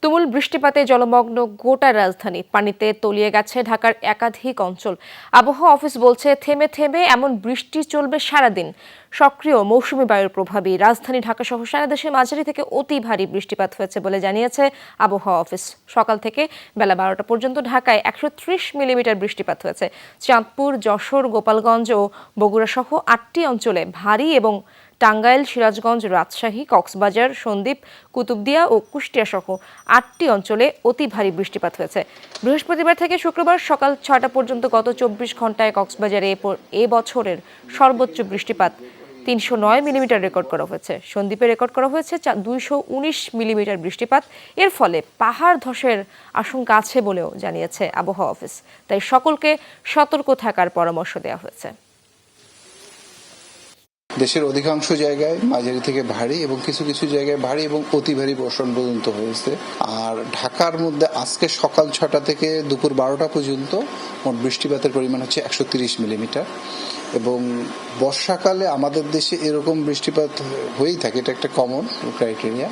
তুমুল বৃষ্টিপাতে জলমগ্ন গোটা রাজধানী, পানিতে তলিয়ে গেছে ঢাকার একাধিক অঞ্চল। আবহাওয়া অফিস বলছে থেমে থেমে এমন বৃষ্টি চলবে সারাদিন। সক্রিয় মৌসুমী বায়ুর প্রভাবে রাজধানী ঢাকা সহ সারা দেশে মাঝারি থেকে অতি ভারী বৃষ্টিপাত হয়েছে বলে জানিয়েছে আবহাওয়া অফিস। সকাল থেকে বেলা 12টা পর্যন্ত ঢাকায় 130 মিলিমিটার বৃষ্টিপাত হয়েছে। চাঁদপুর, যশোর, গোপালগঞ্জ ও বগুড়া সহ 8টি অঞ্চলে ভারী এবং টাঙ্গাইল, সিরাজগঞ্জ, রাজশাহী, কক্সবাজার, সন্দ্বীপ, কুতুবদিয়া ও কুষ্টিয়া সহ 8টি অঞ্চলে অতি ভারী বৃষ্টিপাত হয়েছে। বৃহস্পতিবার থেকে শুক্রবার সকাল 6টা পর্যন্ত গত 24 ঘন্টায় কক্সবাজারে এ বছরের সর্বোচ্চ বৃষ্টিপাত 309 মিলিমিটার রেকর্ড করা হয়েছে। সন্দ্বীপে রেকর্ড করা হয়েছে 219 মিলিমিটার বৃষ্টিপাত। এর ফলে পাহাড় ধসের আশঙ্কা আছে বলেও জানিয়েছে আবহাওয়া অফিস। তাই সকলকে সতর্ক থাকার পরামর্শ দেওয়া হয়েছে। দেশের অধিকাংশ জায়গায় মাঝারি থেকে ভারী এবং কিছু কিছু জায়গায় ভারী এবং অতি ভারী বর্ষণ পর্যন্ত হয়েছে। আর ঢাকার মধ্যে আজকে সকাল 6টা থেকে দুপুর 12টা পর্যন্ত মোট বৃষ্টিপাতের পরিমাণ হচ্ছে 130 মিলিমিটার। এবং বর্ষাকালে আমাদের দেশে এরকম বৃষ্টিপাত হয়েই থাকে, এটা একটা কমন ক্রাইটেরিয়া।